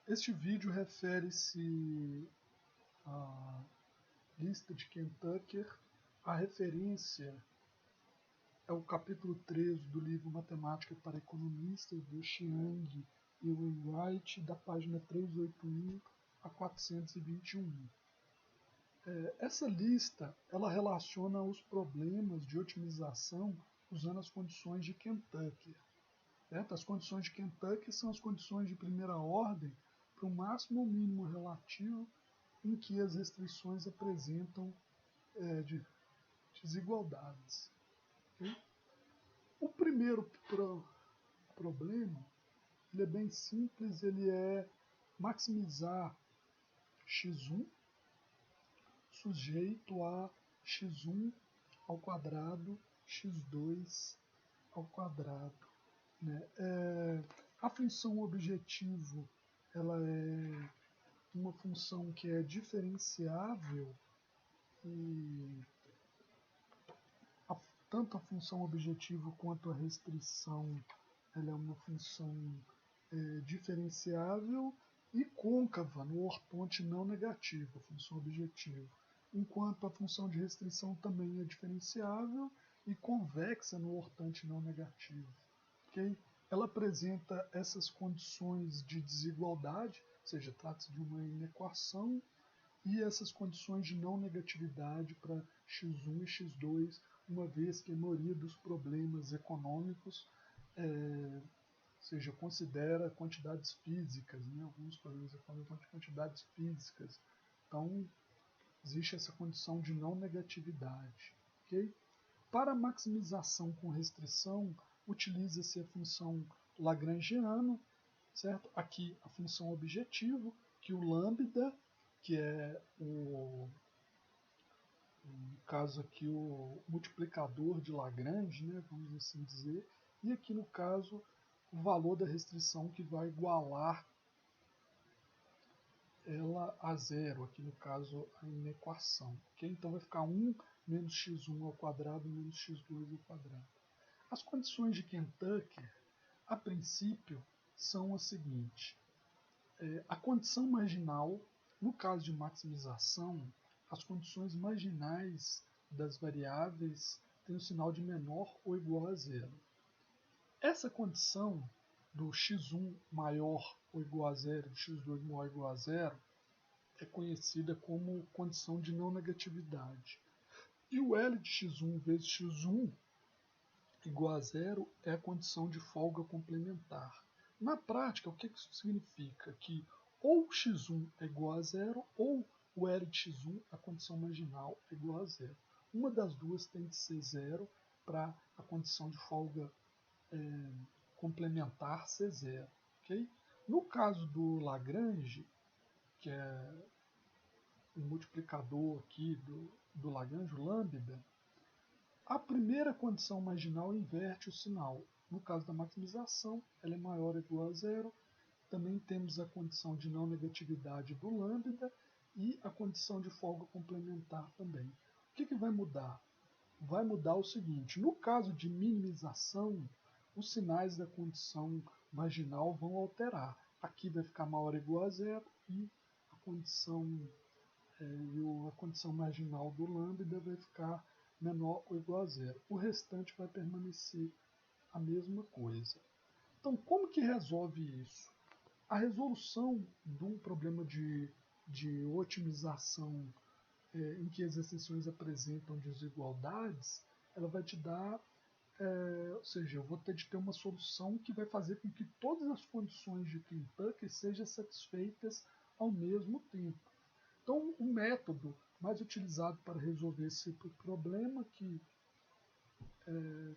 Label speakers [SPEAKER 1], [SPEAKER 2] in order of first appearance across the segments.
[SPEAKER 1] Este vídeo refere-se à lista de Kentucky. A referência é o capítulo 13 do livro Matemática para Economistas, do Chiang e Wainwright, da página 381 a 421. Essa lista ela relaciona os problemas de otimização usando as condições de Kentucky. Certo? As condições de Kentucky são as condições de primeira ordem para o máximo ou mínimo relativo em que as restrições apresentam desigualdades. Okay? O primeiro problema ele é bem simples, ele é maximizar x1 sujeito a x1 ao quadrado, x2 ao quadrado. Né? A função objetivo ela é uma função que é diferenciável e tanto a função objetivo quanto a restrição ela é uma função diferenciável e côncava no ortogonte não negativo, a função objetivo, enquanto a função de restrição também é diferenciável e convexa no ortogonte não negativo. Okay? Ela apresenta essas condições de desigualdade, ou seja, trata-se de uma inequação, e essas condições de não negatividade para x1 e x2, uma vez que a maioria dos problemas econômicos considera quantidades físicas, né? Alguns problemas econômicos quantidades físicas. Então, existe essa condição de não negatividade. Okay? Para maximização com restrição, utiliza-se a função lagrangiana, certo? Aqui a função objetivo, que o lambda, que é no caso aqui o multiplicador de Lagrange, né, vamos assim dizer, e aqui no caso o valor da restrição que vai igualar ela a zero, aqui no caso a inequação. Okay? Então vai ficar 1 menos x1 ao quadrado menos x2 ao quadrado. As condições de Kentucky, a princípio, são as seguintes. A condição marginal, no caso de maximização, as condições marginais das variáveis têm o sinal de menor ou igual a zero. Essa condição do x1 maior ou igual a zero, do x2 maior ou igual a zero, é conhecida como condição de não negatividade. E o L de x1 vezes x1 igual a zero é a condição de folga complementar. Na prática, o que isso significa? Que ou x1 é igual a zero ou o L de x1, a condição marginal, é igual a zero. Uma das duas tem que ser zero para a condição de folga complementar ser zero. Okay? No caso do Lagrange, que é o multiplicador aqui do Lagrange, o lambda, a primeira condição marginal inverte o sinal. No caso da maximização, ela é maior ou igual a zero. Também temos a condição de não negatividade do lambda e a condição de folga complementar também. O que vai mudar? Vai mudar o seguinte, no caso de minimização, os sinais da condição marginal vão alterar. Aqui vai ficar maior ou igual a zero e a condição marginal do lambda vai ficar menor ou igual a zero. O restante vai permanecer a mesma coisa. Então, como que resolve isso? A resolução de um problema de otimização em que as exceções apresentam desigualdades, ela vai te dar, ou seja, eu vou ter de ter uma solução que vai fazer com que todas as condições de Kentucky sejam satisfeitas ao mesmo tempo. Então, o método mais utilizado para resolver esse problema, que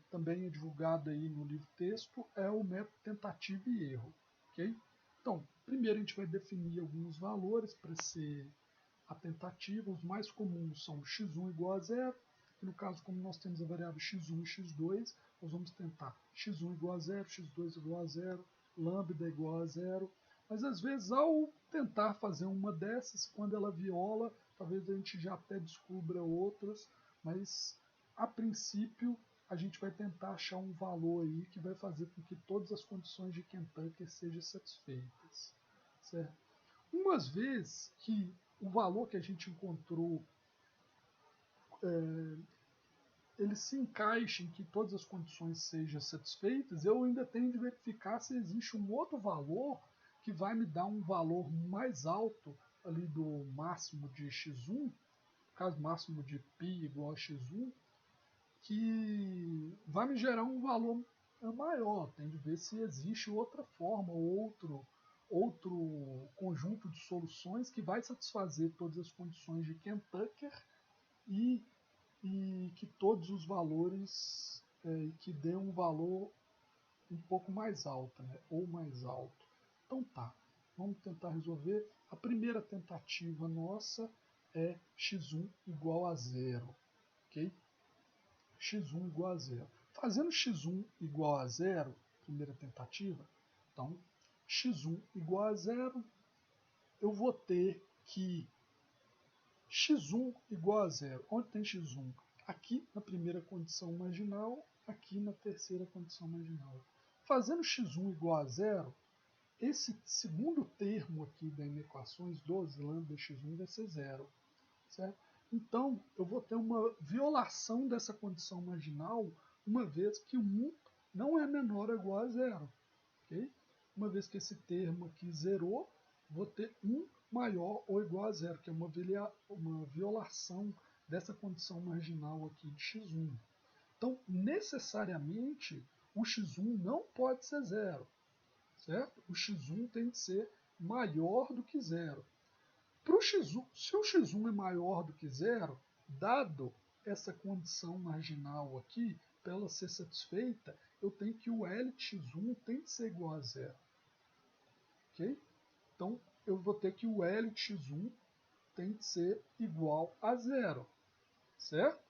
[SPEAKER 1] também é divulgado aí no livro-texto, é o método tentativa e erro. Okay? Então, primeiro a gente vai definir alguns valores para ser a tentativa. Os mais comuns são x1 igual a zero, e no caso, como nós temos a variável x1 e x2, nós vamos tentar x1 igual a zero, x2 igual a zero, lambda igual a zero. Mas às vezes, ao tentar fazer uma dessas, quando ela viola, talvez a gente já até descubra outras, mas a princípio a gente vai tentar achar um valor aí que vai fazer com que todas as condições de Kentucky sejam satisfeitas. certo? Uma vez que o valor que a gente encontrou ele se encaixe em que todas as condições sejam satisfeitas, eu ainda tenho de verificar se existe um outro valor que vai me dar um valor mais alto ali do máximo de x1, no caso máximo de π igual a x1, que vai me gerar um valor maior. Tem de ver se existe outra forma, outro conjunto de soluções que vai satisfazer todas as condições de Kentucker e que todos os valores que dê um valor um pouco mais alto, né? Ou mais alto. Então tá, vamos tentar resolver. A primeira tentativa nossa é x1 igual a zero, ok? x1 igual a zero. Fazendo x1 igual a zero, primeira tentativa, então x1 igual a zero, eu vou ter que x1 igual a zero. Onde tem x1? Aqui na primeira condição marginal, aqui na terceira condição marginal. Fazendo x1 igual a zero, esse segundo termo aqui das inequações 12 lambda x1 vai ser zero. Certo? Então, eu vou ter uma violação dessa condição marginal, uma vez que 1 não é menor ou igual a zero. Okay? Uma vez que esse termo aqui zerou, vou ter 1 maior ou igual a zero, que é uma violação dessa condição marginal aqui de x1. Então, necessariamente, o x1 não pode ser zero. Certo? O x1 tem que ser maior do que zero. Pro x1, se o x1 é maior do que zero, dado essa condição marginal aqui, para ela ser satisfeita, eu tenho que o L de x1 tem que ser igual a zero. Ok? Então, eu vou ter que o L de x1 tem que ser igual a zero. Certo?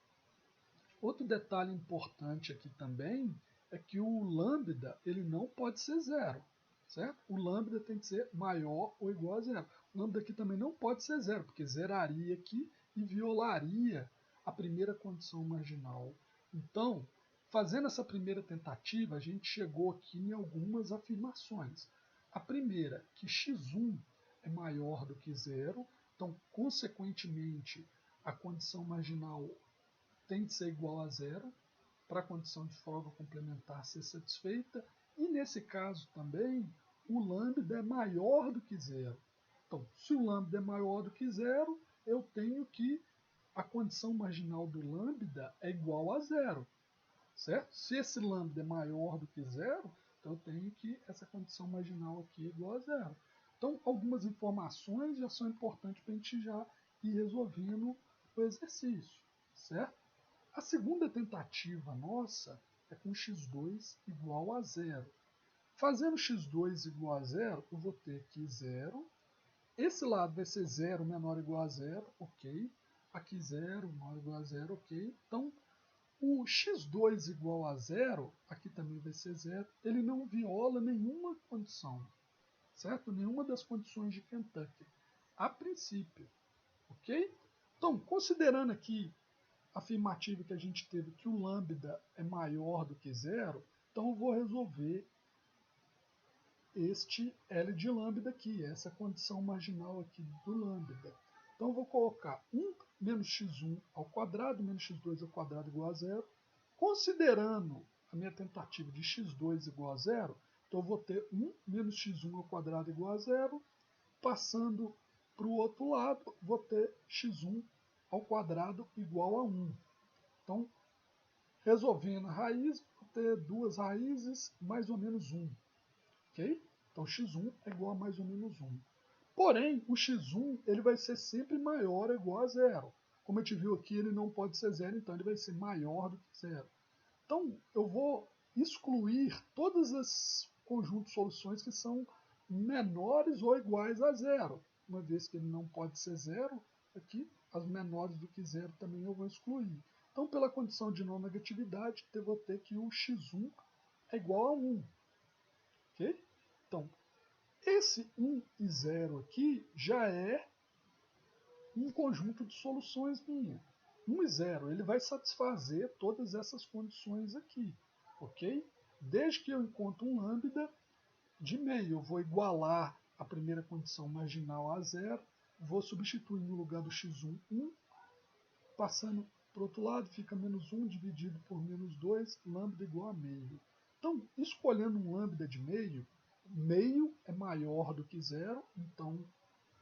[SPEAKER 1] Outro detalhe importante aqui também é que o lambda ele não pode ser zero. Certo? O lambda tem que ser maior ou igual a zero. O lambda aqui também não pode ser zero, porque zeraria aqui e violaria a primeira condição marginal. Então, fazendo essa primeira tentativa, a gente chegou aqui em algumas afirmações. A primeira, que x1 é maior do que zero, então, consequentemente, a condição marginal tem que ser igual a zero para a condição de folga complementar ser satisfeita. E nesse caso também, o lambda é maior do que zero. Então, se o lambda é maior do que zero, eu tenho que a condição marginal do lambda é igual a zero. Certo? Se esse lambda é maior do que zero, então eu tenho que essa condição marginal aqui é igual a zero. Então, algumas informações já são importantes para a gente já ir resolvendo o exercício. Certo? A segunda tentativa nossa é com x2 igual a zero. Fazendo x2 igual a zero, eu vou ter aqui zero. Esse lado vai ser zero menor ou igual a zero, ok. Aqui zero menor ou igual a zero, ok. Então, o x2 igual a zero, aqui também vai ser zero, ele não viola nenhuma condição, certo? Nenhuma das condições de Kentucky, a princípio, ok? Então, considerando aqui afirmativa que a gente teve que o lambda é maior do que zero, então eu vou resolver este L de lambda aqui, essa condição marginal aqui do lambda. Então eu vou colocar 1 menos x1 ao quadrado menos x2 ao quadrado igual a zero. Considerando a minha tentativa de x2 igual a zero, então eu vou ter 1 menos x1 ao quadrado igual a zero. Passando para o outro lado, vou ter x1 ao quadrado igual a 1. Então, resolvendo a raiz, vou ter duas raízes, mais ou menos 1. Ok? Então, x1 é igual a mais ou menos 1. Porém, o x1 ele vai ser sempre maior ou igual a zero. Como a gente viu aqui, ele não pode ser zero, então ele vai ser maior do que zero. Então, eu vou excluir todos os conjuntos de soluções que são menores ou iguais a zero. Uma vez que ele não pode ser zero, aqui as menores do que zero também eu vou excluir. Então, pela condição de não negatividade, eu vou ter que o x1 é igual a 1. Ok? Então, esse 1 e 0 aqui já é um conjunto de soluções minha. 1 e 0, ele vai satisfazer todas essas condições aqui, ok? Desde que eu encontro um lambda de meio, eu vou igualar a primeira condição marginal a zero, vou substituir no lugar do x1, 1, passando para o outro lado, fica menos 1 dividido por menos 2, lambda igual a meio. Então, escolhendo um lambda de meio, meio é maior do que zero, então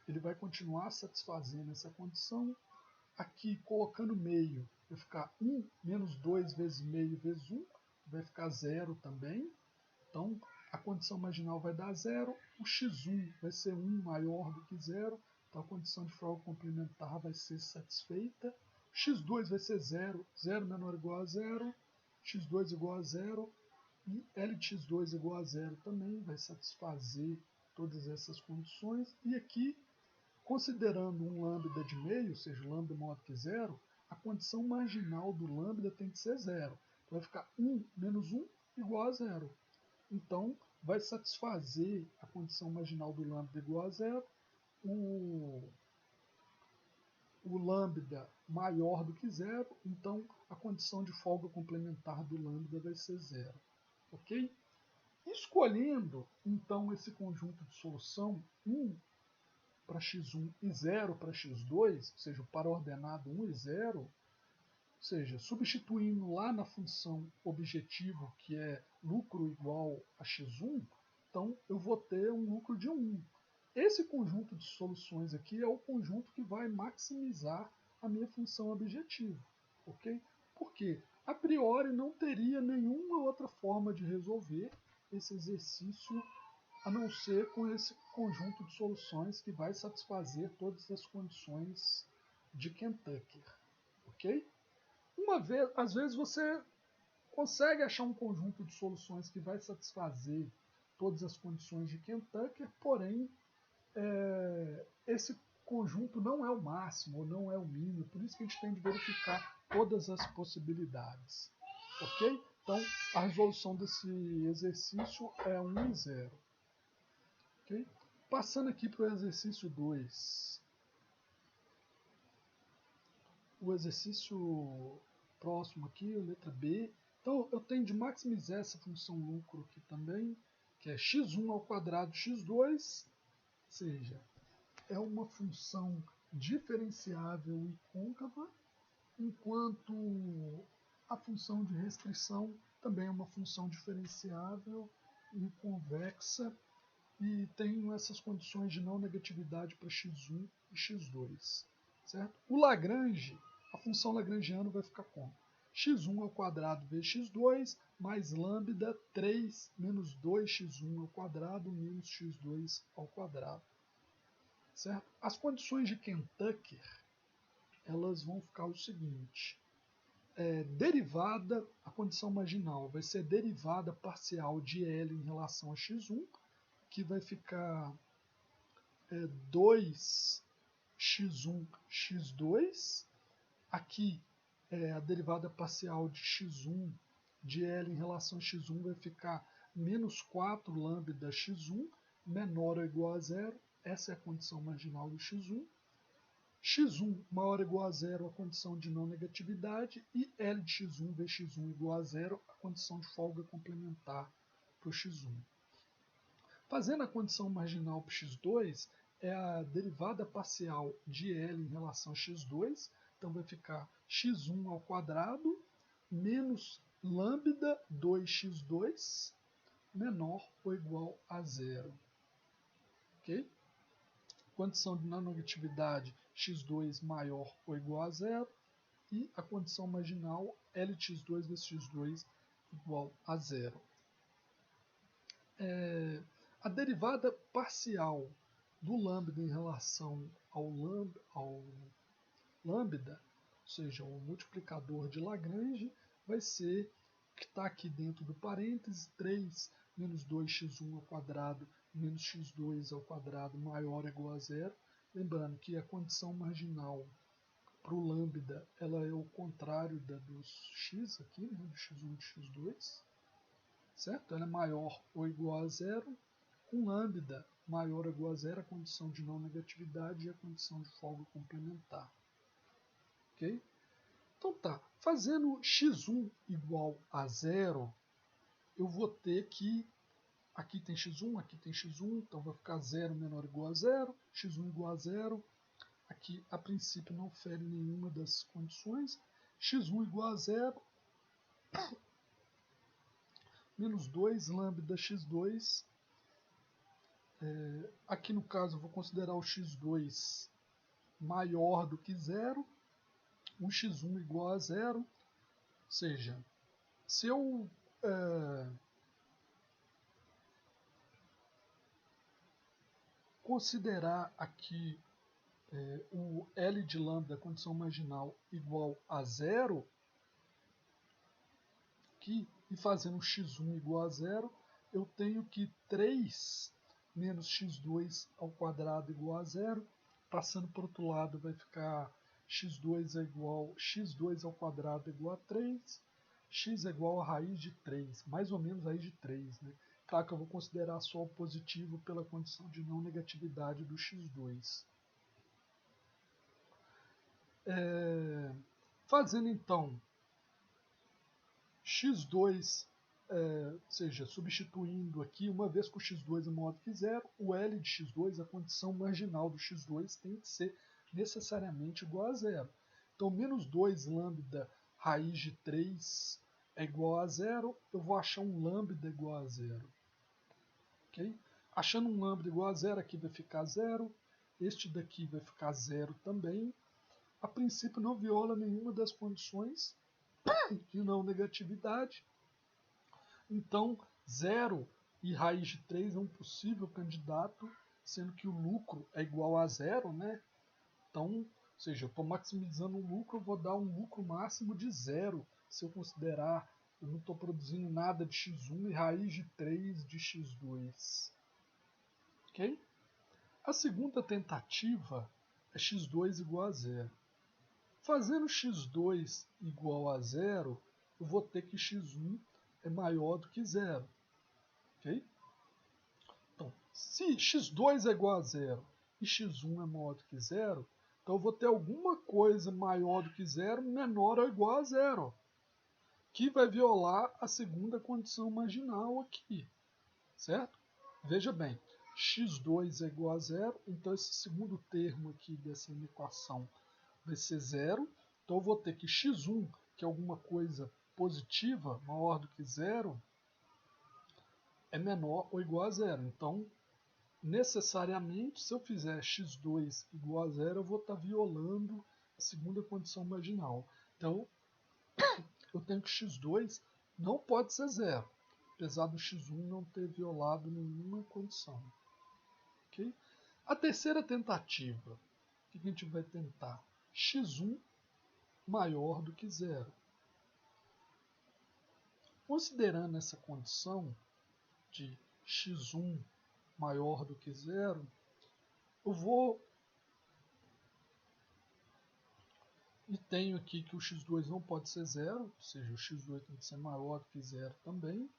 [SPEAKER 1] ele vai continuar satisfazendo essa condição. Aqui, colocando meio, vai ficar 1 menos 2 vezes meio vezes 1, vai ficar zero também. Então, a condição marginal vai dar zero, o x1 vai ser 1 maior do que zero, então a condição de folga complementar vai ser satisfeita. x2 vai ser 0, 0 menor ou igual a 0, x2 igual a 0, e L de x2 igual a 0 também vai satisfazer todas essas condições. E aqui, considerando um lambda de meio, ou seja, lambda maior que 0, a condição marginal do lambda tem que ser 0. Então vai ficar 1 menos 1 igual a 0. Então, vai satisfazer a condição marginal do lambda igual a 0, o lambda maior do que 0, então a condição de folga complementar do lambda vai ser 0. Ok? Escolhendo, então, esse conjunto de solução 1 para x1 e 0 para x2, ou seja, o par ordenado 1 e 0, ou seja, substituindo lá na função objetivo, que é lucro igual a x1, então eu vou ter um lucro de 1. Esse conjunto de soluções aqui é o conjunto que vai maximizar a minha função objetivo. Ok? Porque, a priori, não teria nenhuma outra forma de resolver esse exercício a não ser com esse conjunto de soluções que vai satisfazer todas as condições de Kentucky. Ok? Às vezes você consegue achar um conjunto de soluções que vai satisfazer todas as condições de Kentucky, porém esse conjunto não é o máximo ou não é o mínimo, por isso que a gente tem de verificar todas as possibilidades. Ok? Então, a resolução desse exercício é 1 e 0. Okay? Passando aqui para o exercício 2. O exercício próximo aqui, a letra B. Então, eu tenho de maximizar essa função lucro aqui também, que é x1 ao quadrado x2, ou seja, é uma função diferenciável e côncava, enquanto a função de restrição também é uma função diferenciável e convexa, e tenho essas condições de não negatividade para x1 e x2. Certo? O Lagrange, a função lagrangiana vai ficar como? x1 ao quadrado vezes x2 mais lambda 3 menos 2x1 ao quadrado menos x2 ao quadrado. Certo? As condições de Kentucky, elas vão ficar o seguinte. Derivada, a condição marginal vai ser derivada parcial de L em relação a x1, que vai ficar 2x1 x2. Aqui, a derivada parcial de x1 de L em relação a x1 vai ficar menos 4 lambda x1 menor ou igual a 0. Essa é a condição marginal do x1. x1 maior ou igual a 0, a condição de não negatividade, e L de x1 vezes x1 igual a 0, a condição de folga complementar para o x1. Fazendo a condição marginal para o x2, é a derivada parcial de L em relação a x2, então vai ficar x1 ao quadrado menos lambda 2x2 menor ou igual a 0. Ok? Condição de não negatividade, x2 maior ou igual a 0, e a condição marginal, L de x2 vezes x2 igual a 0. A derivada parcial do lambda em relação ao lambda, ou seja, o multiplicador de Lagrange, vai ser que está aqui dentro do parêntese, 3 menos 2x1 ao quadrado menos x2 ao quadrado maior ou igual a 0. Lembrando que a condição marginal para o lambda ela é o contrário da dos x aqui, né, do x1 e do x2. Certo? Ela é maior ou igual a 0. Com lambda maior ou igual a 0, a condição de não negatividade e a condição de folga complementar. Ok? Então tá, fazendo x1 igual a 0, eu vou ter que Aqui tem x1, aqui tem x1, então vai ficar 0 menor ou igual a 0, x1 igual a 0. Aqui, a princípio, não fere nenhuma das condições. x1 igual a 0, menos 2 lambda x2. Aqui, no caso, eu vou considerar o x2 maior do que 0, o x1 igual a 0. Ou seja, se eu considerar aqui o L de lambda, condição marginal, igual a 0, aqui, e fazendo x1 igual a 0, eu tenho que 3 menos x2 ao quadrado igual a 0. Passando para o outro lado vai ficar x2 é igual x2 ao quadrado igual a 3, x é igual a raiz de 3, mais ou menos raiz de 3. Né? Claro que eu vou considerar só o positivo pela condição de não negatividade do x2. Fazendo então x2, ou seja, substituindo aqui, uma vez que o x2 é maior do que 0, o L de x2, a condição marginal do x2, tem que ser necessariamente igual a 0. Então, menos 2 lambda raiz de 3 é igual a 0, eu vou achar um lambda igual a 0. Okay? Achando um lambda igual a 0, aqui vai ficar 0, este daqui vai ficar 0 também. A princípio não viola nenhuma das condições de não negatividade. Então, 0 e raiz de 3 é um possível candidato, sendo que o lucro é igual a 0, né? Então, ou seja, eu estou maximizando o lucro, eu vou dar um lucro máximo de 0, se eu considerar, eu não estou produzindo nada de x1 e raiz de 3 de x2. Ok? A segunda tentativa é x2 igual a 0. Fazendo x2 igual a 0, eu vou ter que x1 é maior do que 0. Okay? Então, se x2 é igual a 0 e x1 é maior do que 0, então eu vou ter alguma coisa maior do que 0, menor ou igual a 0, que vai violar a segunda condição marginal aqui, certo? Veja bem, x2 é igual a 0, então esse segundo termo aqui dessa equação vai ser 0, então eu vou ter que x1, que é alguma coisa positiva, maior do que 0, é menor ou igual a 0. Então, necessariamente, se eu fizer x2 igual a 0, eu vou estar violando a segunda condição marginal. Então, eu tenho que x2 não pode ser 0, apesar do x1 não ter violado nenhuma condição. Okay? A terceira tentativa, o que a gente vai tentar? x1 maior do que 0. Considerando essa condição de x1 maior do que 0, eu vou e tenho aqui que o x2 não pode ser 0, ou seja, o x2 tem que ser maior do que 0 também.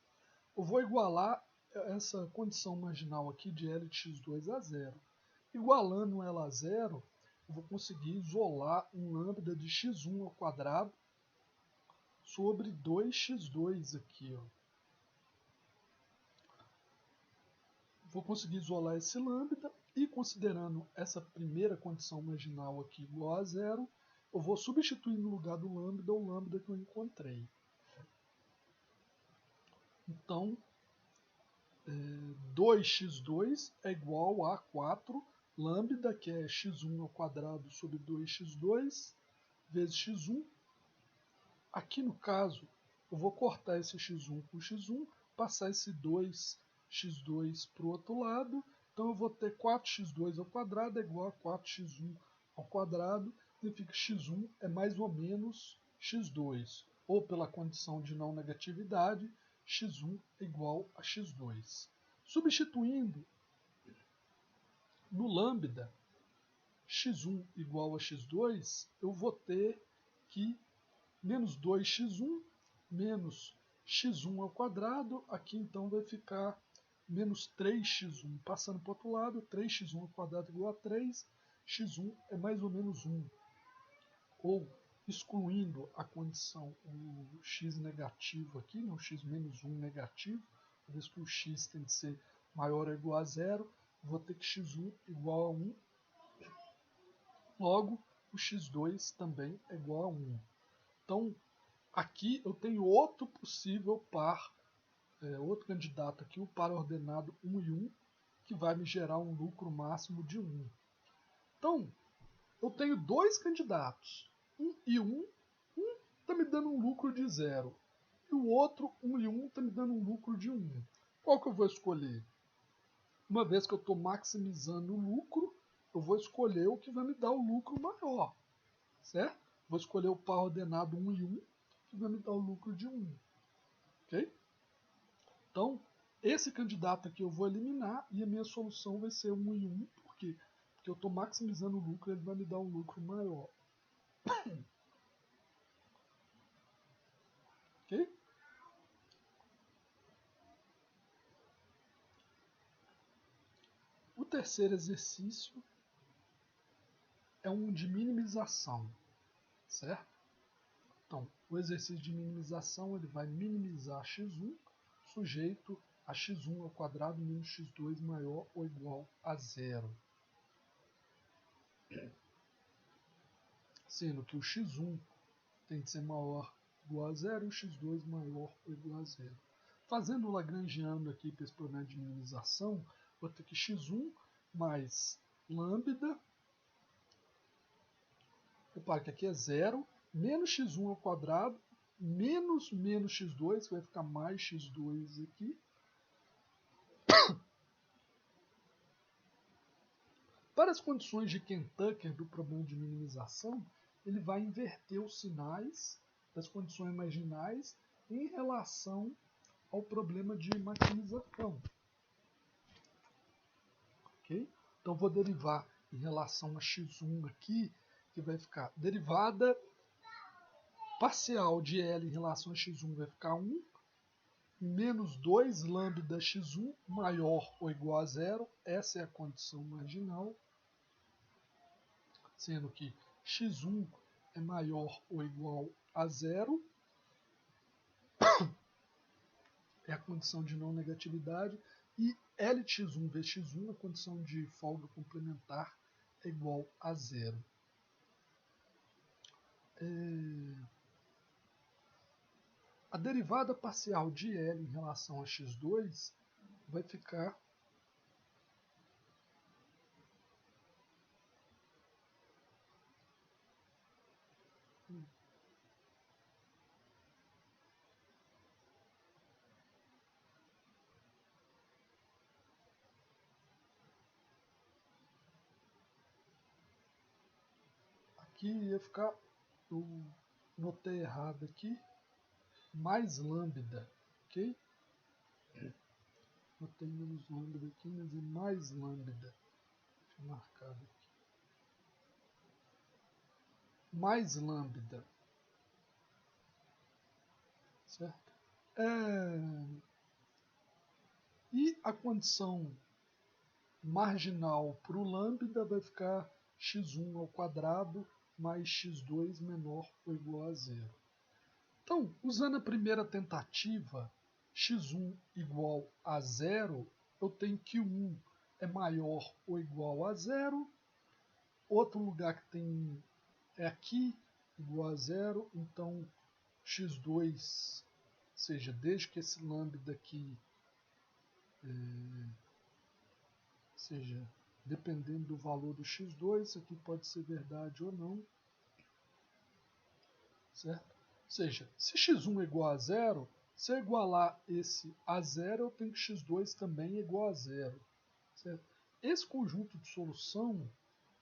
[SPEAKER 1] Eu vou igualar essa condição marginal aqui de L de x2 a 0. Igualando ela a 0, eu vou conseguir isolar um lambda de x1 ao quadrado sobre 2x2 aqui. Ó. Vou conseguir isolar esse lambda e, considerando essa primeira condição marginal aqui igual a 0, eu vou substituir no lugar do lambda o lambda que eu encontrei. Então, 2x2 é igual a 4 lambda, que é x1 ao quadrado sobre 2x2, vezes x1. Aqui no caso, eu vou cortar esse x1 com x1, passar esse 2x2 para o outro lado. Então eu vou ter 4x2 ao quadrado é igual a 4x1 ao quadrado. Significa que x1 é mais ou menos x2. Ou pela condição de não negatividade, x1 é igual a x2. Substituindo no lambda x1 igual a x2, eu vou ter que menos 2x1 menos x1 ao quadrado, aqui então vai ficar menos 3x1. Passando para o outro lado, 3x1 ao quadrado igual a 3, x1 é mais ou menos 1. Ou, excluindo a condição, o x negativo aqui, o x menos 1 negativo, uma vez que o x tem que ser maior ou igual a zero, vou ter que x1 igual a 1, logo o x2 também é igual a 1. Então, aqui eu tenho outro possível par, outro candidato aqui, o par ordenado 1 e 1, que vai me gerar um lucro máximo de 1. Então, eu tenho dois candidatos, 1 e 1, um está me dando um lucro de 0, e o outro, 1 e 1, está me dando um lucro de 1. Qual que eu vou escolher? Uma vez que eu estou maximizando o lucro, eu vou escolher o que vai me dar o lucro maior, certo? Vou escolher o par ordenado 1 e 1, que vai me dar o lucro de 1, ok? Então, esse candidato aqui eu vou eliminar e a minha solução vai ser 1 e 1, por quê? Porque eu estou maximizando o lucro, ele vai me dar um lucro maior. Ok? O terceiro exercício é um de minimização, certo? Então, o exercício de minimização ele vai minimizar x1 sujeito a x1 ao quadrado menos x2 maior ou igual a 0. Sendo que o x1 tem que ser maior ou igual a 0 e o x2 maior ou igual a 0. Fazendo o lagrangiano aqui para esse problema de minimização, vou ter que x1 mais lambda, repare que aqui é 0, menos x1 ao quadrado, menos x2, que vai ficar mais x2 aqui. Para as condições de Kentucker do problema de minimização, ele vai inverter os sinais das condições marginais em relação ao problema de maximização. Okay? Então vou derivar em relação a x1 aqui, que vai ficar derivada parcial de L em relação a x1 vai ficar 1, menos 2 lambda x1 maior ou igual a 0, essa é a condição marginal, sendo que x1 é maior ou igual a 0, é a condição de não negatividade, e L de x1 vezes x1, a condição de folga complementar, é igual a 0. A derivada parcial de L em relação a x2 vai ficar aqui, ia ficar, eu notei errado aqui, mais lambda, ok? Notei menos lambda aqui, mas é mais lambda. Deixa eu marcar aqui. Mais lambda, certo? E a condição marginal para o lambda vai ficar x1 ao quadrado mais x2 menor ou igual a 0. Então, usando a primeira tentativa, x1 igual a 0, eu tenho que 1 é maior ou igual a 0. Outro lugar que tem é aqui, igual a 0, então x2, ou seja, desde que esse lambda aqui seja, dependendo do valor do x2, isso aqui pode ser verdade ou não, certo? Ou seja, se x1 é igual a 0, se eu igualar esse a 0, eu tenho que x2 também é igual a 0, certo? Esse conjunto de solução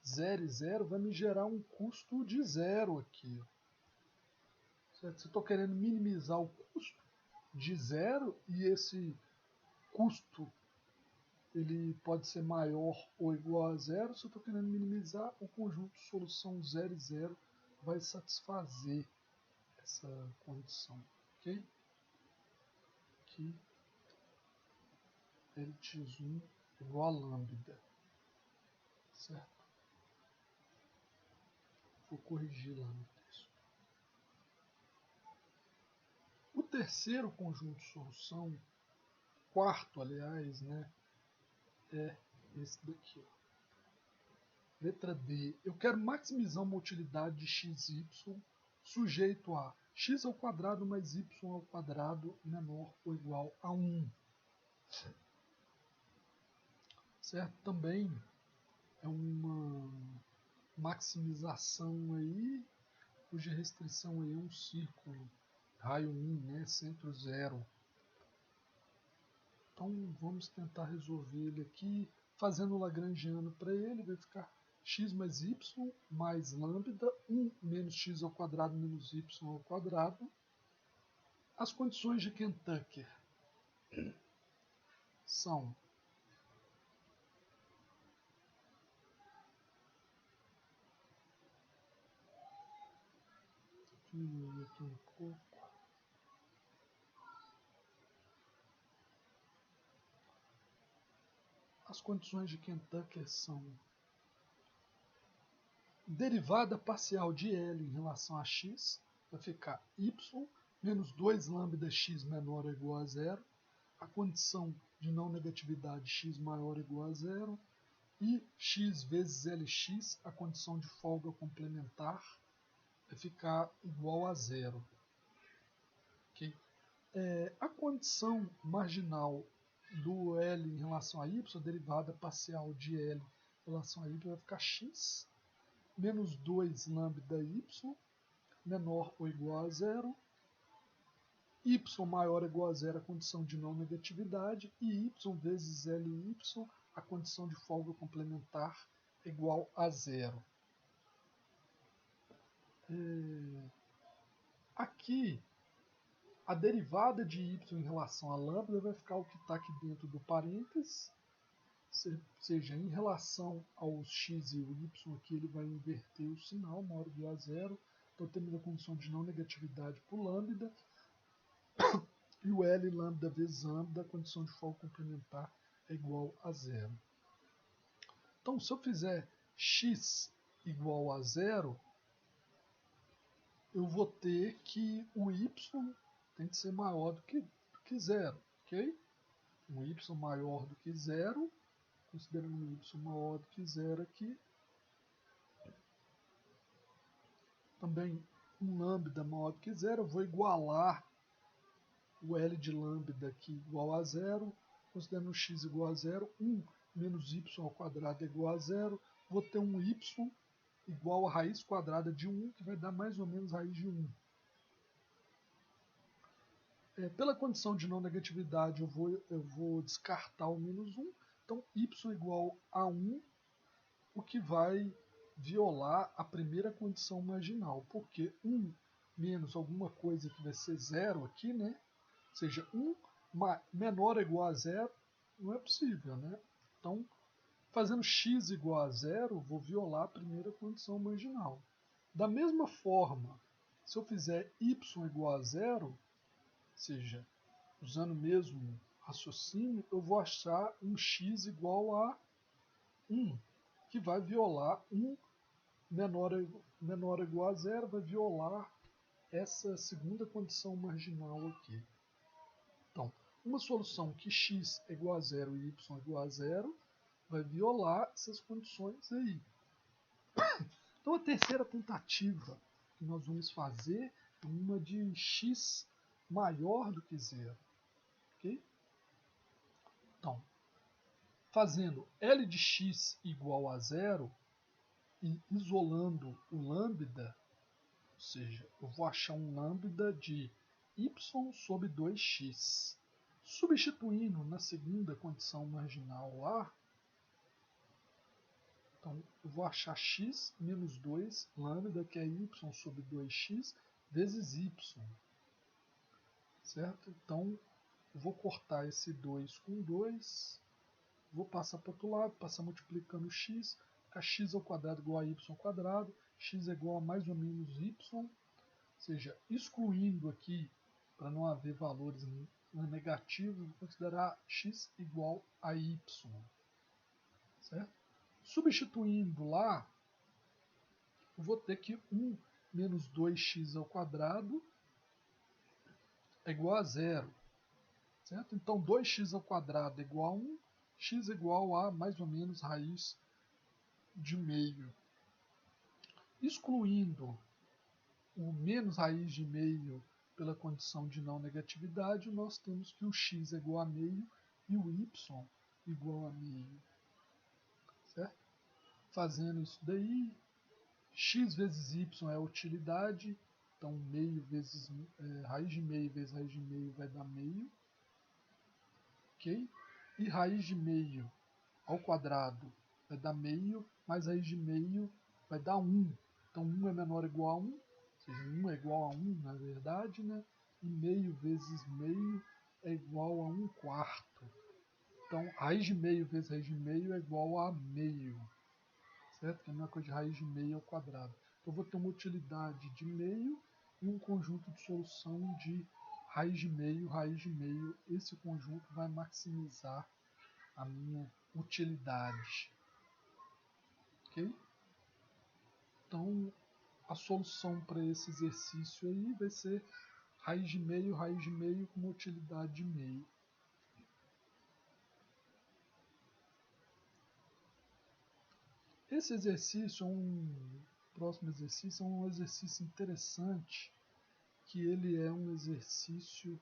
[SPEAKER 1] 0 e 0 vai me gerar um custo de 0 aqui, certo? Se eu estou querendo minimizar o custo de 0 e esse custo ele pode ser maior ou igual a 0, se eu estou querendo minimizar, o conjunto de solução 0 e 0 vai satisfazer essa condição, ok? Aqui, L de x1 igual a lambda, certo? Vou corrigir lá no texto. O terceiro conjunto de solução, quarto, aliás, né, é esse daqui. Ó. Letra D. Eu quero maximizar uma utilidade de xy sujeito a x ao quadrado mais y ao quadrado menor ou igual a 1. Certo? Também é uma maximização aí, cuja restrição aí é um círculo, raio 1, né, centro 0. Então vamos tentar resolver ele aqui, fazendo o lagrangiano para ele, vai ficar x mais y mais lambda, 1 menos x ao quadrado menos y ao quadrado. As condições de Kentucky são diminuir aqui um pouco. As condições de Kentucky são derivada parcial de L em relação a x, vai ficar y menos 2 lambda x menor ou igual a zero, a condição de não negatividade x maior ou igual a zero, e x vezes Lx, a condição de folga complementar, vai ficar igual a zero. Okay? A condição marginal do L em relação a y, a derivada parcial de L em relação a y, vai ficar x menos 2 lambda y menor ou igual a zero, y maior ou igual a zero, a condição de não negatividade, e y vezes Ly, a condição de folga complementar igual a zero. Aqui, a derivada de y em relação a lambda vai ficar o que está aqui dentro do parênteses, seja, em relação aos x e o y, aqui ele vai inverter o sinal, maior ou igual a zero. Então temos a condição de não negatividade por lambda, e o L lambda vezes lambda, a condição de folga complementar é igual a zero. Então, se eu fizer x igual a zero, eu vou ter que o y tem que ser maior do que zero, ok? Um y maior do que zero, considerando um y maior do que zero aqui. Também um lambda maior do que zero, eu vou igualar o L de lambda aqui igual a zero, considerando x igual a zero, 1 menos y ao quadrado é igual a zero, vou ter um y igual a raiz quadrada de 1, que vai dar mais ou menos raiz de 1. Pela condição de não negatividade, eu vou descartar o menos 1, então y igual a 1, o que vai violar a primeira condição marginal, porque 1 menos alguma coisa que vai ser zero aqui, né? Ou seja, 1 menor ou igual a zero não é possível, né? Então, fazendo x igual a zero, vou violar a primeira condição marginal. Da mesma forma, se eu fizer y igual a zero, ou seja, usando o mesmo raciocínio, eu vou achar um x igual a 1, que vai violar 1 menor ou igual a zero, vai violar essa segunda condição marginal aqui. Então, uma solução que x é igual a zero e y é igual a zero vai violar essas condições aí. Então, a terceira tentativa que nós vamos fazer é uma de x maior do que zero. Okay? Então, fazendo L de x igual a zero e isolando o lambda, ou seja, eu vou achar um lambda de y sobre 2x. Substituindo na segunda condição marginal lá, então eu vou achar x menos 2 lambda, que é y sobre 2x, vezes y. Certo? Então, eu vou cortar esse 2 com 2, vou passar para o outro lado, passar multiplicando x, ficar x ao quadrado igual a y ao quadrado, x é igual a mais ou menos y, ou seja, excluindo aqui, para não haver valores negativos, vou considerar x igual a y. Certo? Substituindo lá, eu vou ter que 1 menos 2x ao quadrado é igual a zero. certo? Então 2x ao quadrado é igual a 1, x é igual a mais ou menos raiz de meio. Excluindo o menos raiz de meio pela condição de não negatividade, nós temos que o x é igual a meio e o y igual a meio, certo? Fazendo isso daí, x vezes y é a utilidade, então meio vezes raiz de meio vezes raiz de meio vai dar meio, ok? E raiz de meio ao quadrado vai dar meio, mais raiz de meio vai dar 1. Então 1 é menor ou igual a 1, ou seja, 1 é igual a 1 na verdade, né? E meio vezes meio é igual a 1 quarto. Então raiz de meio vezes raiz de meio é igual a meio, certo? Que é a mesma coisa de raiz de meio ao quadrado. Então eu vou ter uma utilidade de meio e um conjunto de solução de raiz de meio. Esse conjunto vai maximizar a minha utilidade. Ok? Então, a solução para esse exercício aí vai ser raiz de meio com uma utilidade de meio. Esse exercício próximo exercício é um exercício interessante, que ele é um exercício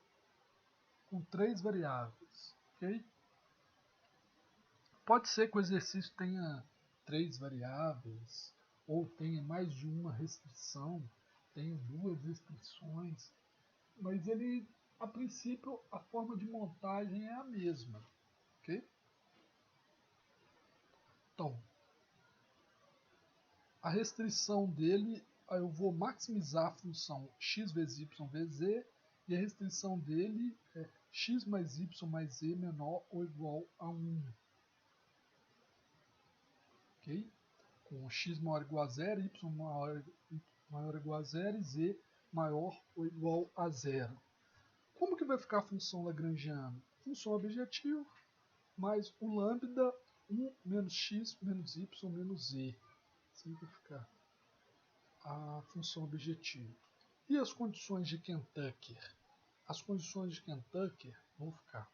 [SPEAKER 1] com 3 variáveis, ok? Pode ser que o exercício tenha 3 variáveis, ou tenha mais de uma restrição, tenha 2 restrições, mas ele, a princípio, a forma de montagem é a mesma, ok? Então, a restrição dele, eu vou maximizar a função x vezes y vezes z, e a restrição dele é x mais y mais z menor ou igual a 1. Ok? Com x maior ou igual a 0, y maior ou igual a 0 e z maior ou igual a 0. Como que vai ficar a função lagrangiana? Função objetivo mais o lambda 1 menos x menos y menos z. Assim vai ficar a função objetivo. E as condições de Kentucky? As condições de Kentucky vão ficar: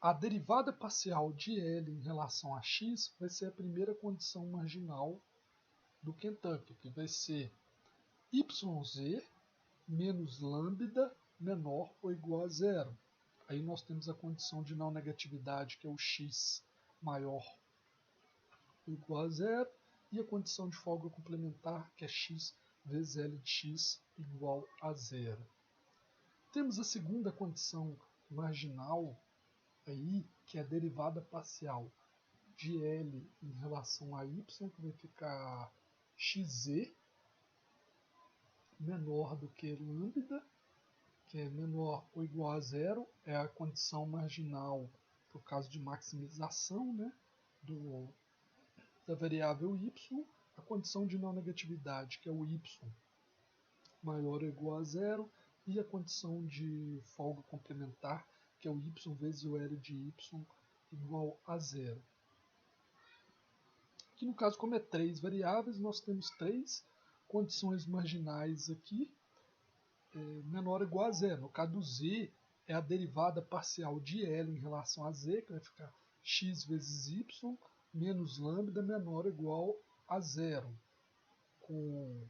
[SPEAKER 1] a derivada parcial de L em relação a x vai ser a primeira condição marginal do Kentucky, que vai ser yz menos lambda menor ou igual a 0. Aí nós temos a condição de não negatividade, que é o x maior ou igual a 0, e a condição de folga complementar, que é x vezes L de x igual a 0. Temos a segunda condição marginal, aí, que é a derivada parcial de L em relação a y, que vai ficar xz menor do que lambda, que é menor ou igual a 0, é a condição marginal para o caso de maximização, né, da variável y, a condição de não negatividade, que é o y maior ou igual a 0, e a condição de folga complementar, que é o y vezes o L de y igual a 0. Aqui no caso, como é 3 variáveis, nós temos 3 condições marginais aqui, menor ou igual a 0. No caso do z, é a derivada parcial de L em relação a z, que vai ficar x vezes y menos lambda menor ou igual a 0. Com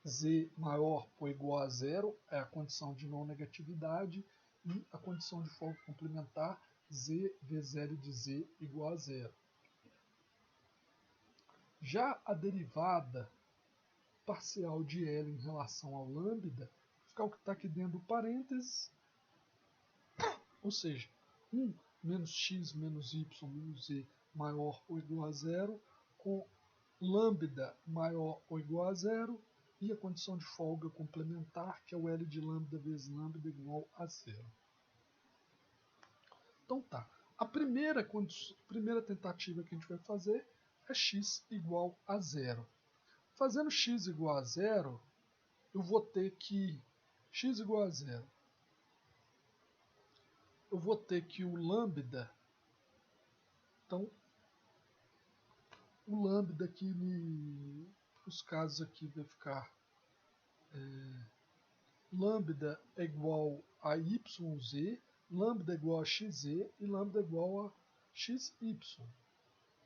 [SPEAKER 1] z maior ou igual a 0 é a condição de não negatividade, e a condição de folga complementar, z vezes L de z igual a 0. Já a derivada parcial de L em relação ao lambda, ficar o que está aqui dentro do parênteses, ou seja, 1 menos x menos y menos z maior ou igual a 0, com lambda maior ou igual a 0, e a condição de folga complementar, que é o L de lambda vezes lambda igual a 0. Então tá, a primeira tentativa que a gente vai fazer é x igual a 0. Fazendo x igual a 0, eu vou ter que x igual a 0. Eu vou ter que o lambda, então o lambda aqui, nos casos aqui vai ficar lambda é igual a yz, lambda igual a xz e lambda igual a xy,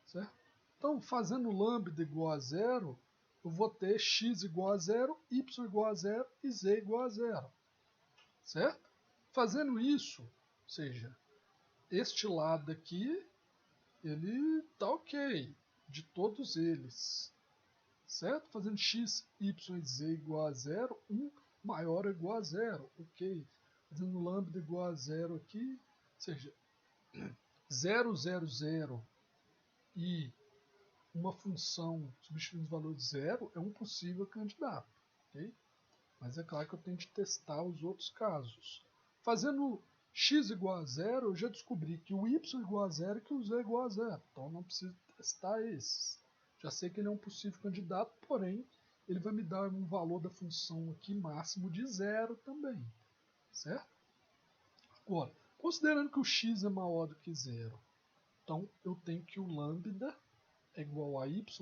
[SPEAKER 1] certo? Então, fazendo lambda igual a zero, eu vou ter x igual a zero, y igual a zero e z igual a zero, certo? Fazendo isso, ou seja, este lado aqui, ele está ok, de todos eles, certo? Fazendo x, y e z igual a zero, 1 maior ou igual a zero, ok. Fazendo lambda igual a zero aqui, ou seja, 0, 0, 0 e uma função substituindo os valores de zero é um possível candidato, ok? Mas é claro que eu tenho que testar os outros casos. Fazendo x igual a zero, eu já descobri que o y igual a zero e que o z igual a zero. Então não preciso testar esses. Já sei que ele é um possível candidato, porém ele vai me dar um valor da função aqui máximo de zero também, certo? Agora, considerando que o x é maior do que zero, então eu tenho que o lambda é igual a yz,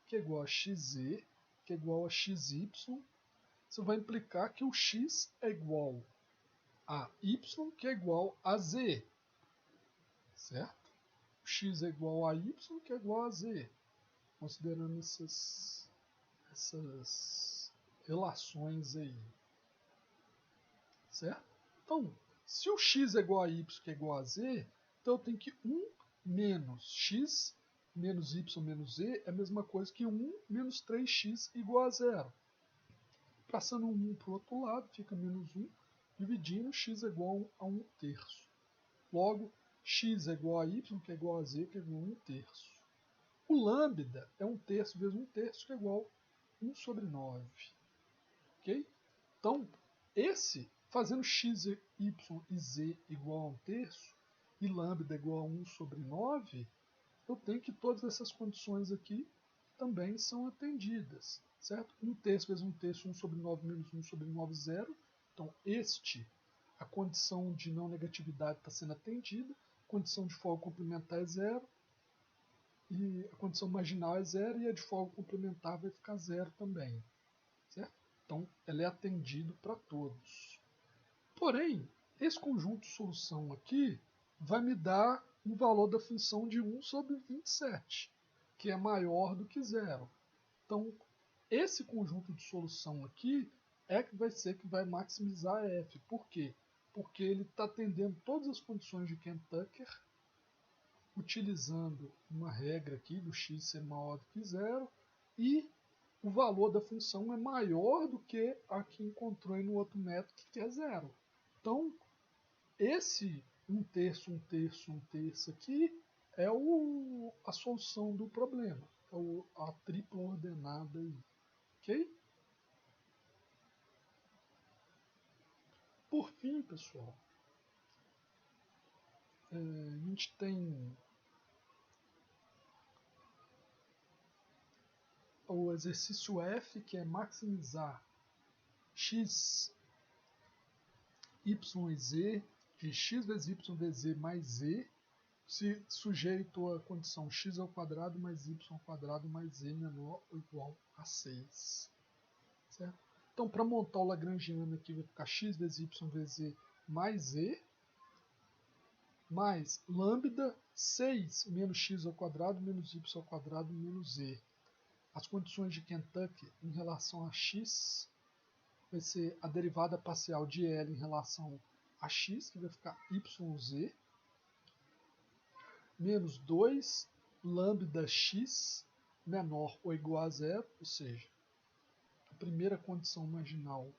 [SPEAKER 1] que é igual a xz, que é igual a xy. Isso vai implicar que o x é igual a y, que é igual a z, certo? O x é igual a y, que é igual a z, considerando essas relações aí, certo? Então, se o x é igual a y, que é igual a z, então eu tenho que 1 menos x menos y menos z é a mesma coisa que 1 menos 3x igual a zero. Passando 1 para o outro lado, fica menos 1, dividindo, x é igual a 1 terço. Logo, x é igual a y, que é igual a z, que é igual a 1 terço. O lambda é 1 terço vezes 1 terço, que é igual a 1 sobre 9. Ok? Então, fazendo x, y e z igual a 1 terço, e lambda igual a 1 sobre 9, eu tenho que todas essas condições aqui também são atendidas, certo? 1 terço vezes 1 terço, 1 sobre 9 menos 1 sobre 9, 0. Então, a condição de não negatividade está sendo atendida, a condição de folga complementar é 0, e a condição marginal é 0, e a de folga complementar vai ficar 0 também, certo? Então, ela é atendido para todos. Porém, esse conjunto de solução aqui vai me dar um valor da função de 1 sobre 27, que é maior do que 0. Então, esse conjunto de solução aqui é que vai ser que vai maximizar f. Por quê? Porque ele está atendendo todas as condições de Kentucker, utilizando uma regra aqui do x ser maior do que 0, e o valor da função é maior do que a que encontrou no outro método, que é 0. Então, esse 1 terço, 1 terço, 1 terço aqui é a solução do problema. É a tripla ordenada aí. Ok? Por fim, pessoal, a gente tem o exercício F, que é maximizar x, y e z de x vezes y vezes z mais z, se sujeito à condição x ao quadrado mais y ao quadrado mais z menor ou igual a 6. Certo? Então, para montar o lagrangiano aqui, vai ficar x vezes y vezes z mais z, mais lambda 6 menos x ao quadrado menos y ao quadrado menos z. As condições de Kentucky em relação a x vai ser a derivada parcial de L em relação a x, que vai ficar yz, menos 2 lambda x menor ou igual a zero, ou seja, a primeira condição marginal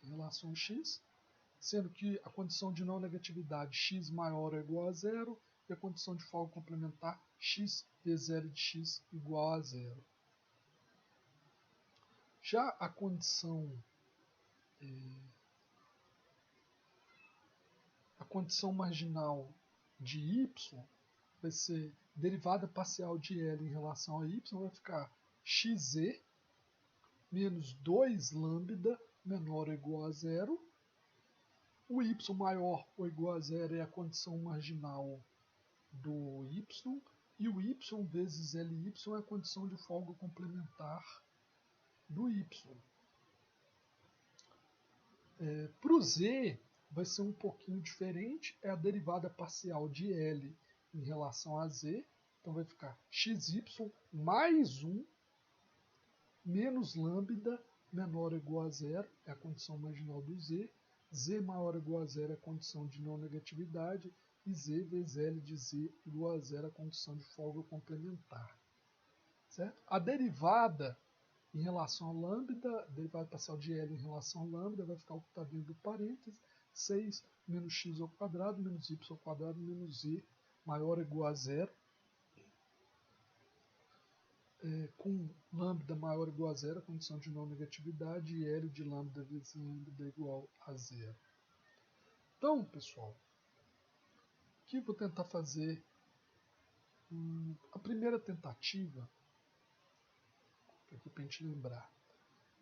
[SPEAKER 1] em relação a x, sendo que a condição de não negatividade x maior ou igual a zero e a condição de folga complementar x vezes L de x igual a zero. Já a condição marginal de y vai ser derivada parcial de L em relação a y, vai ficar xz menos 2 lambda menor ou igual a zero. O y maior ou igual a zero é a condição marginal do y, e o y vezes Ly é a condição de folga complementar do y. Para o z, vai ser um pouquinho diferente, é a derivada parcial de L em relação a Z, então vai ficar xy mais 1 menos lambda menor ou igual a zero, é a condição marginal do Z, Z maior ou igual a zero é a condição de não negatividade, e Z vezes L de Z igual a zero é a condição de folga complementar. Certo? A derivada em relação ao lambda, derivada parcial de L em relação ao lambda, vai ficar o que está dentro do parênteses, 6 menos x ao quadrado, menos y ao quadrado, menos z maior ou igual a zero, com lambda maior ou igual a zero, a condição de não negatividade, e L de lambda vezes lambda igual a zero. Então, pessoal, aqui vou tentar fazer a primeira tentativa, aqui para a gente lembrar,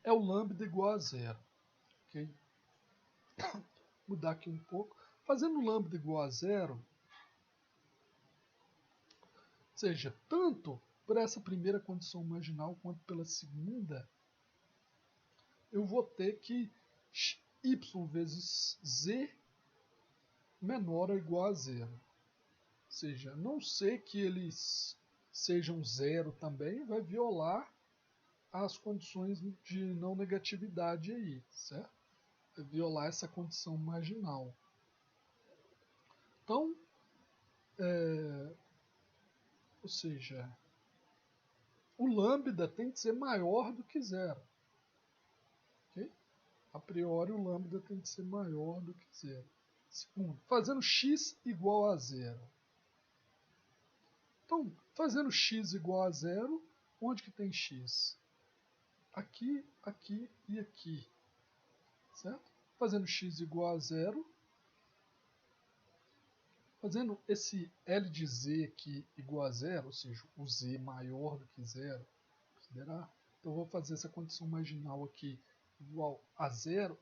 [SPEAKER 1] é o lambda igual a zero. Okay? Mudar aqui um pouco. Fazendo lambda igual a zero, ou seja, tanto por essa primeira condição marginal quanto pela segunda, eu vou ter que y vezes z menor ou igual a zero. Ou seja, não ser que eles sejam zero também, vai violar as condições de não negatividade aí, certo? Vai violar essa condição marginal. Então, ou seja, o lambda tem que ser maior do que zero. Okay? A priori, o lambda tem que ser maior do que zero. Segundo, fazendo x igual a zero. Então, fazendo x igual a zero, onde que tem x? Aqui, aqui e aqui. Certo? Fazendo x igual a zero, fazendo esse L de z aqui igual a zero, ou seja, o z maior do que zero, considerar. Então, eu vou fazer essa condição marginal aqui igual a zero.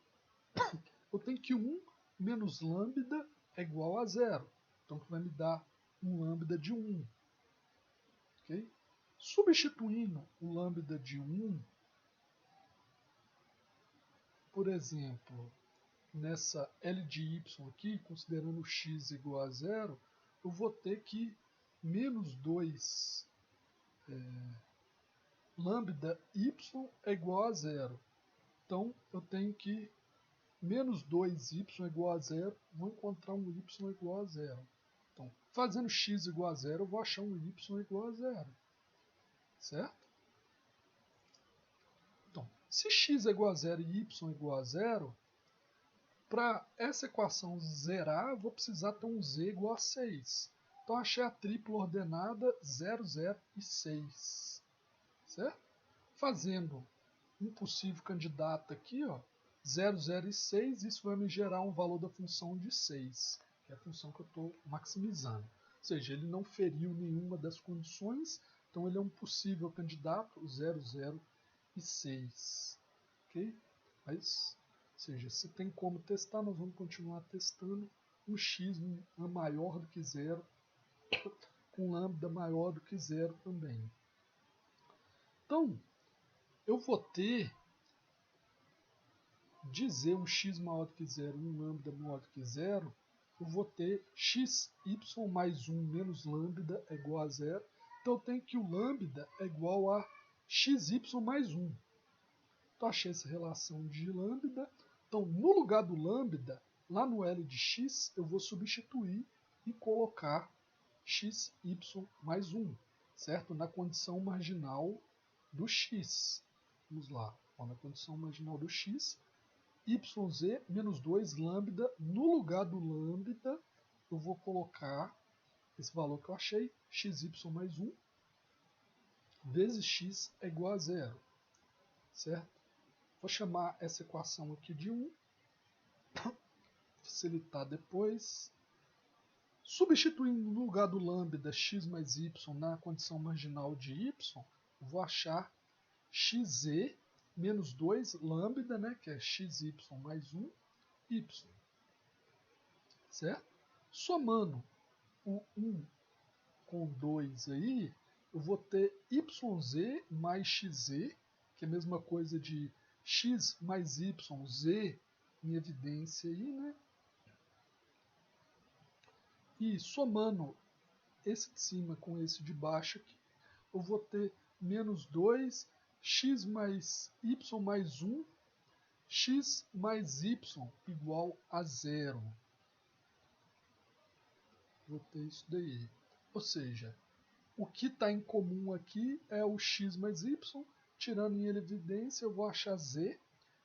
[SPEAKER 1] Eu tenho que 1 menos lambda é igual a zero. Então, que vai me dar um lambda de 1. Okay? Substituindo o lambda de 1, por exemplo, nessa L de y aqui, considerando x igual a zero, eu vou ter que menos 2 lambda y é igual a zero. Então, eu tenho que menos 2y é igual a zero, vou encontrar um y igual a zero. Então, fazendo x igual a zero, eu vou achar um y igual a zero. Certo? Então, se x é igual a zero e y é igual a zero, para essa equação zerar, eu vou precisar ter um z igual a 6. Então, achei a tripla ordenada 0, 0 e 6. Certo? Fazendo um possível candidato aqui, ó, 0, 0 e 6, isso vai me gerar um valor da função de 6, que é a função que eu estou maximizando. Ou seja, ele não feriu nenhuma das condições, então ele é um possível candidato 0, 0 e 6. Ok? Mas, ou seja, se tem como testar, nós vamos continuar testando um x maior do que zero, com lambda maior do que zero também. Então, eu vou ter dizer um x maior do que zero e um lambda maior do que zero, eu vou ter xy mais 1 menos lambda é igual a zero. Então eu tenho que o lambda é igual a xy mais 1. Então achei essa relação de lambda. Então no lugar do lambda, lá no L de x, eu vou substituir e colocar xy mais 1, certo? Na condição marginal do x. Vamos lá, na condição marginal do x, yz menos 2 lambda, no lugar do lambda, eu vou colocar esse valor que eu achei, xy mais 1, vezes x é igual a zero, certo? Vou chamar essa equação aqui de 1, facilitar depois. Substituindo no lugar do lambda x mais y na condição marginal de y, vou achar xz menos 2 lambda, né, que é xy mais 1, y. Certo? Somando o 1 com 2 aí, eu vou ter yz mais xz, que é a mesma coisa de x mais y, z em evidência aí, né? E somando esse de cima com esse de baixo aqui, eu vou ter menos 2, x mais y mais 1, x mais y igual a 0. Vou ter isso daí. Ou seja, o que está em comum aqui é o x mais y, tirando em evidência eu vou achar z,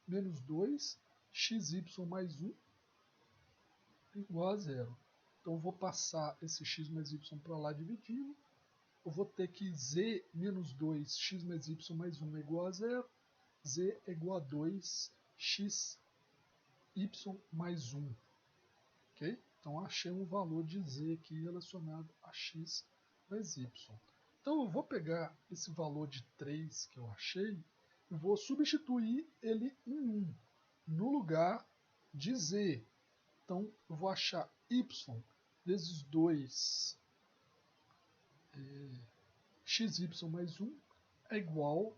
[SPEAKER 1] menos 2, xy mais 1 igual a 0. Então eu vou passar esse x mais y para lá dividindo. Eu vou ter que z menos 2, x mais y mais 1 é igual a 0. Z é igual a 2, x y mais 1. Ok? Então achei um valor de z aqui relacionado a x mais y. Então eu vou pegar esse valor de 3 que eu achei e vou substituir ele em 1 no lugar de z. Então eu vou achar y vezes 2 xy mais 1 é igual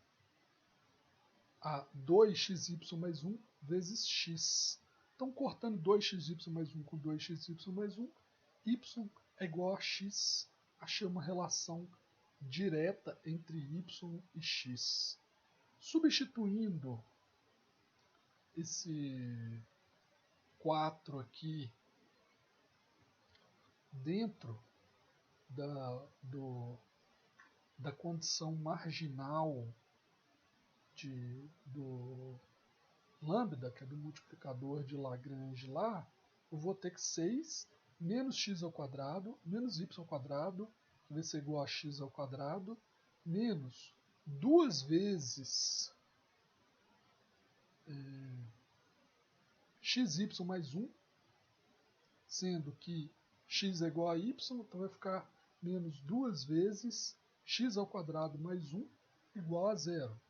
[SPEAKER 1] a 2xy mais 1 vezes x. Então, cortando 2xy mais 1 com 2xy mais 1, y é igual a x. Achei uma relação direta entre y e x. Substituindo esse 4 aqui dentro da condição marginal do lambda, que é do multiplicador de Lagrange lá, eu vou ter que 6 menos x ao quadrado, menos y ao quadrado, que vai ser igual a x ao quadrado, menos 2 vezes xy mais 1, sendo que x é igual a y, então vai ficar menos 2 vezes x ao quadrado mais 1 igual a 0.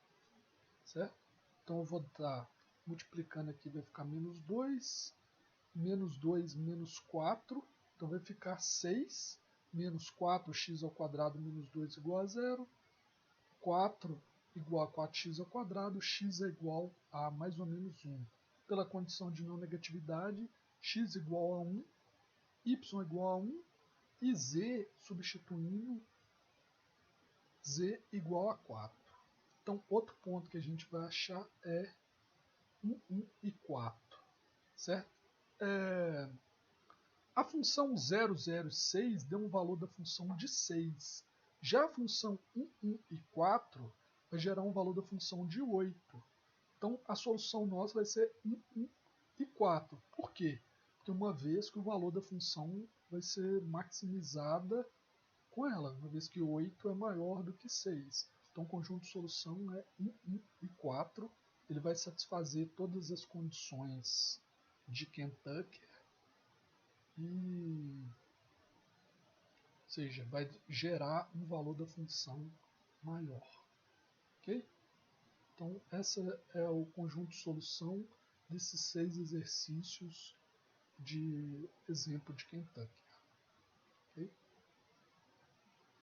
[SPEAKER 1] Certo? Então eu vou estar multiplicando aqui, vai ficar menos 2, menos 4, então vai ficar 6, menos 4x ao quadrado menos 2 igual a 0, 4 igual a 4x ao quadrado, x é igual a mais ou menos 1. Pela condição de não negatividade, x igual a 1, y igual a 1 e z, substituindo, z igual a 4. Então, outro ponto que a gente vai achar é 1, 1 e 4. Certo? A função 006 deu um valor da função de 6. Já a função 1, 1 e 4 vai gerar um valor da função de 8. Então, a solução nossa vai ser 1, 1 e 4. Por quê? Porque uma vez que o valor da função vai ser maximizada com ela, uma vez que 8 é maior do que 6. Então, o conjunto de solução é 1, 1 e 4. Ele vai satisfazer todas as condições de Kentucky e, ou seja, vai gerar um valor da função maior. Ok? Então, esse é o conjunto de solução desses 6 exercícios de exemplo de Kentucky.